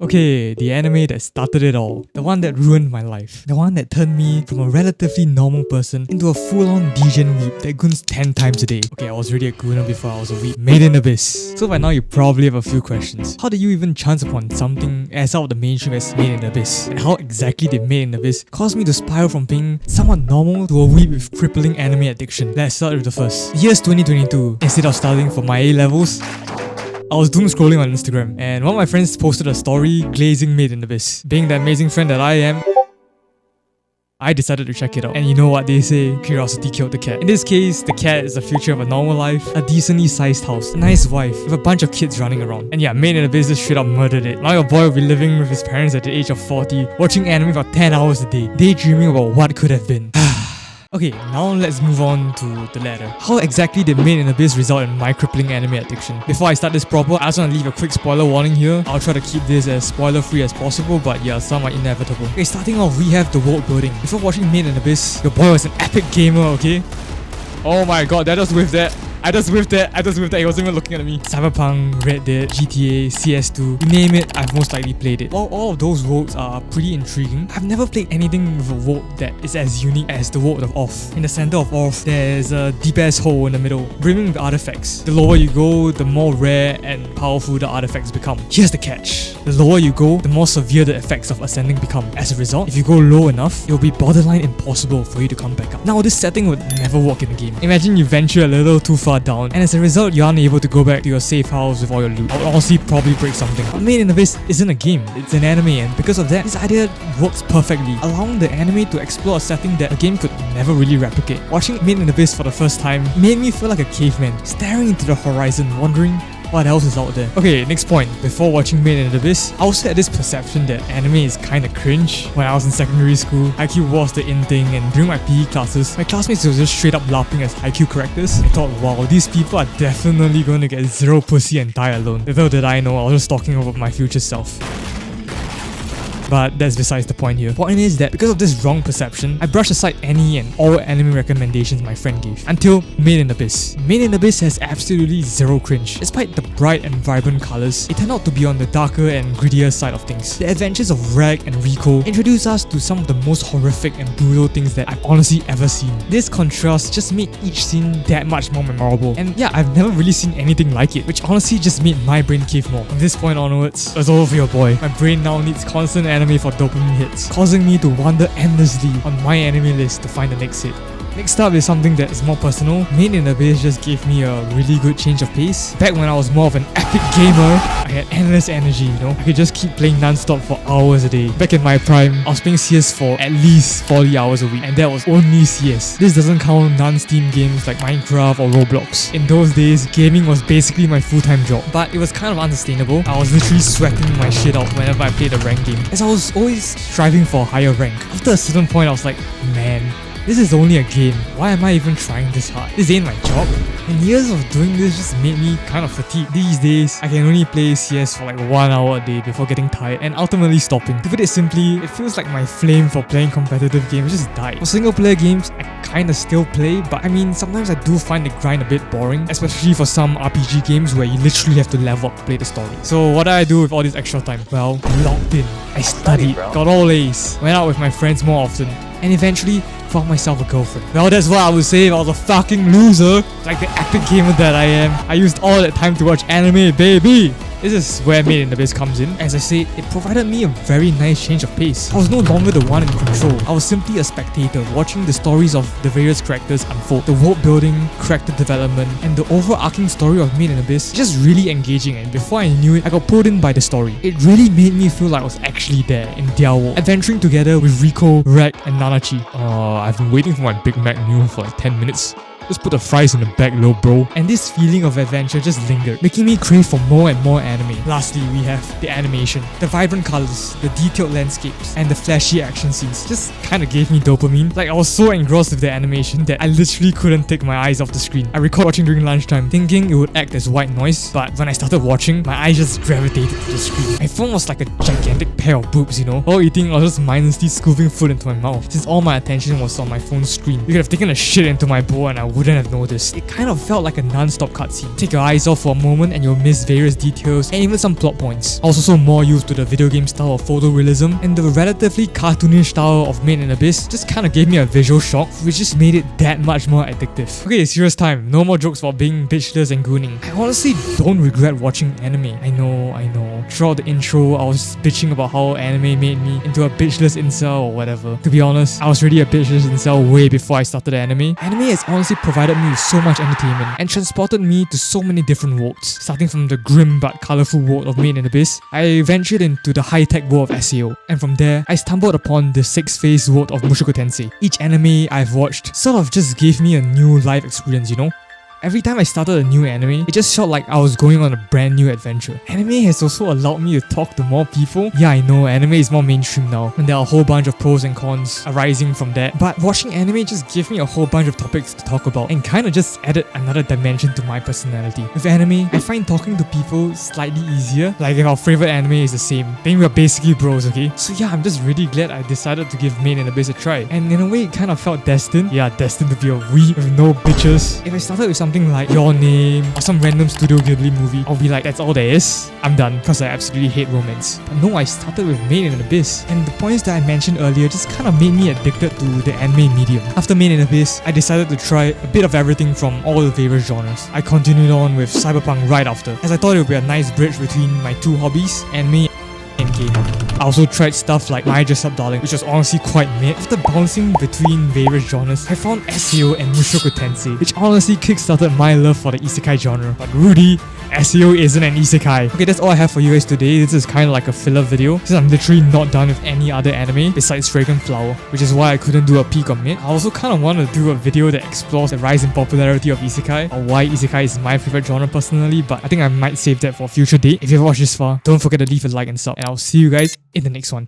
Okay, the anime that started it all. The one that ruined my life. The one that turned me from a relatively normal person into a full-on degen weeb that goons 10 times a day. Okay, I was already a gooner before I was a weeb. Made in Abyss. So by now you probably have a few questions. How did you even chance upon something as out of the mainstream as Made in Abyss? And how exactly did Made in Abyss cause me to spiral from being somewhat normal to a weeb with crippling anime addiction? Let's start with the first. Year's 2022. Instead of studying for my A-levels, I was doom scrolling on Instagram, and one of my friends posted a story glazing Made in Abyss. Being the amazing friend that I am, I decided to check it out. And you know what they say, curiosity killed the cat. In this case, the cat is the future of a normal life, a decently sized house, a nice wife, with a bunch of kids running around. And yeah, Made in Abyss just straight up murdered it. Now your boy will be living with his parents at the age of 40, watching anime for 10 hours a day, daydreaming about what could have been. Okay, now let's move on to the latter. How exactly did Made in Abyss result in my crippling anime addiction? Before I start this proper, I just want to leave a quick spoiler warning here. I'll try to keep this as spoiler free as possible, but yeah, some are inevitable. Okay, starting off, we have the world building. Before watching Made in Abyss, your boy was an epic gamer, okay? Oh my god, that just whiffed that. I just whiffed that, he wasn't even looking at me. Cyberpunk, Red Dead, GTA, CS2, you name it, I've most likely played it. While all of those worlds are pretty intriguing, I've never played anything with a world that is as unique as the world of Off. In the center of Off, there's a deep-ass hole in the middle, brimming with artifacts. The lower you go, the more rare and powerful the artifacts become. Here's the catch. The lower you go, the more severe the effects of ascending become. As a result, if you go low enough, it'll be borderline impossible for you to come back up. Now, this setting would never work in the game. Imagine you venture a little too far down, and as a result, you're unable to go back to your safe house with all your loot. I would honestly probably break something. But Made in Abyss isn't a game, it's an anime, and because of that, this idea works perfectly, allowing the anime to explore a setting that a game could never really replicate. Watching Made in Abyss for the first time made me feel like a caveman, staring into the horizon, wondering what else is out there. Okay, next point. Before watching Made in Abyss, I also had this perception that anime is kinda cringe. When I was in secondary school, Haikyuu was the in thing, and during my PE classes, my classmates were just straight up laughing as Haikyuu characters. I thought, wow, these people are definitely going to get zero pussy and die alone. Little did I know, I was just talking about my future self. But that's besides the point here. Point is that because of this wrong perception, I brushed aside any and all anime recommendations my friend gave. Until Made in Abyss. Made in Abyss has absolutely zero cringe. Despite the bright and vibrant colours, it turned out to be on the darker and grittier side of things. The adventures of Rag and Rico introduced us to some of the most horrific and brutal things that I've honestly ever seen. This contrast just made each scene that much more memorable. And yeah, I've never really seen anything like it, which honestly just made my brain cave more. From this point onwards, it's over for your boy. My brain now needs constant anime for dopamine hits, causing me to wander endlessly on my anime list to find the next hit. Next up is something that is more personal. Made in Abyss just gave me a really good change of pace. Back when I was more of an epic gamer, I had endless energy, you know? I could just keep playing non-stop for hours a day. Back in my prime, I was playing CS for at least 40 hours a week, and that was only CS. This doesn't count non-Steam games like Minecraft or Roblox. In those days, gaming was basically my full-time job, but it was kind of unsustainable. I was literally sweating my shit out whenever I played a ranked game, as I was always striving for a higher rank. After a certain point, I was like, man, this is only a game. Why am I even trying this hard? This ain't my job. And years of doing this just made me kind of fatigued. These days, I can only play CS for like 1 hour a day before getting tired and ultimately stopping. To put it simply, it feels like my flame for playing competitive games just died. For single player games, I kinda still play, but I mean, sometimes I do find the grind a bit boring, especially for some RPG games where you literally have to level up to play the story. So what did I do with all this extra time? Well, I logged in. I studied, got all A's, went out with my friends more often, and eventually found myself a girlfriend. Well, that's what I would say if I was a fucking loser. Like the epic gamer that I am, I used all that time to watch anime, baby! This is where Made in Abyss comes in. As I said, it provided me a very nice change of pace. I was no longer the one in control. I was simply a spectator, watching the stories of the various characters unfold. The world building, character development, and the overarching story of Made in Abyss is just really engaging, and before I knew it, I got pulled in by the story. It really made me feel like I was actually there, in their world, adventuring together with Rico, Rag, and Nanachi. I've been waiting for my Big Mac meal for like 10 minutes. Just put the fries in the back, little bro. And this feeling of adventure just lingered, making me crave for more and more anime. Lastly, we have the animation. The vibrant colors, the detailed landscapes, and the flashy action scenes just kinda gave me dopamine. Like, I was so engrossed with the animation that I literally couldn't take my eyes off the screen. I recalled watching during lunchtime, thinking it would act as white noise, but when I started watching, my eyes just gravitated to the screen. My phone was like a gigantic pair of boobs, you know? While eating, I was just mindlessly scooping food into my mouth, since all my attention was on my phone's screen. You could have taken a shit into my bowl and I wouldn't have noticed. It kind of felt like a non-stop cutscene. Take your eyes off for a moment and you'll miss various details and even some plot points. I was also more used to the video game style of photorealism, and the relatively cartoonish style of Made in Abyss just kind of gave me a visual shock, which just made it that much more addictive. Okay, serious time. No more jokes about being bitchless and gooning. I honestly don't regret watching anime. I know. Throughout the intro, I was bitching about how anime made me into a bitchless incel or whatever. To be honest, I was really a bitchless incel way before I started anime. Anime has honestly provided me with so much entertainment and transported me to so many different worlds. Starting from the grim but colourful world of Made in Abyss, I ventured into the high-tech world of SEO, and from there, I stumbled upon the six-phase world of Mushoku Tensei. Each anime I've watched sort of just gave me a new life experience, you know? Every time I started a new anime, it just felt like I was going on a brand new adventure. Anime has also allowed me to talk to more people. Yeah, I know, anime is more mainstream now, and there are a whole bunch of pros and cons arising from that. But watching anime just gave me a whole bunch of topics to talk about and kind of just added another dimension to my personality. With anime, I find talking to people slightly easier. Like if our favorite anime is the same, then we're basically bros, okay? So yeah, I'm just really glad I decided to give Made in Abyss a try. And in a way, it kind of felt destined. Yeah, destined to be a weeb with no bitches. If I started with something like Your Name or some random Studio Ghibli movie, I'll be like, that's all there is. I'm done, because I absolutely hate romance. But no, I started with Made in Abyss, and the points that I mentioned earlier just kind of made me addicted to the anime medium. After Made in Abyss, I decided to try a bit of everything from all the various genres. I continued on with cyberpunk right after, as I thought it would be a nice bridge between my two hobbies, anime and gaming. I also tried stuff like My Dress Up Darling, which was honestly quite mid. After bouncing between various genres, I found SEO and Mushoku Tensei, which honestly kickstarted my love for the isekai genre. But Ruudey, SEO isn't an isekai. Okay, that's all I have for you guys today. This is kind of like a filler video, since I'm literally not done with any other anime besides Fragrant Flower, which is why I couldn't do a peek on mid. I also kind of want to do a video that explores the rise in popularity of isekai, or why isekai is my favorite genre personally, but I think I might save that for a future date. If you've watched this far, don't forget to leave a like and sub, and I'll see you guys in the next one.